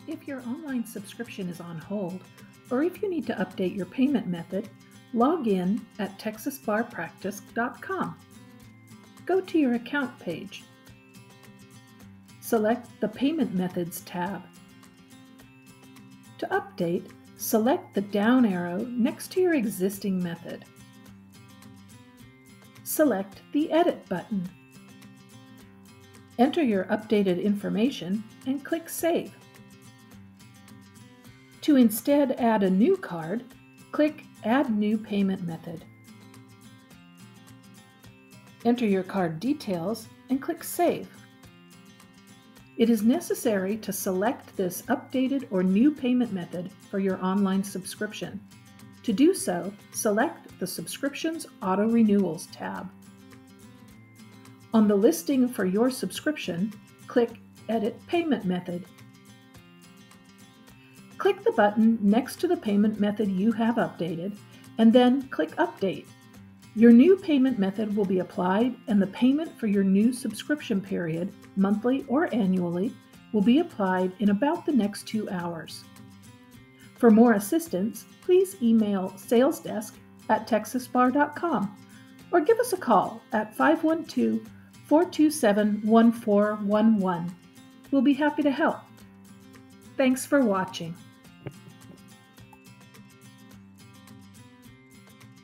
If your online subscription is on hold, or if you need to update your payment method, log in at texasbarpractice.com. Go to your account page. Select the Payment Methods tab. To update, select the down arrow next to your existing method. Select the Edit button. Enter your updated information and click Save. To instead add a new card, click Add New Payment Method. Enter your card details and click Save. It is necessary to select this updated or new payment method for your online subscription. To do so, select the Subscriptions Auto Renewals tab. On the listing for your subscription, click Edit Payment Method. Click the button next to the payment method you have updated, and then click Update. Your new payment method will be applied, and the payment for your new subscription period, monthly or annually, will be applied in about the next 2 hours. For more assistance, please email salesdesk@texasbar.com or give us a call at 512-427-1411. We'll be happy to help. Thanks for watching.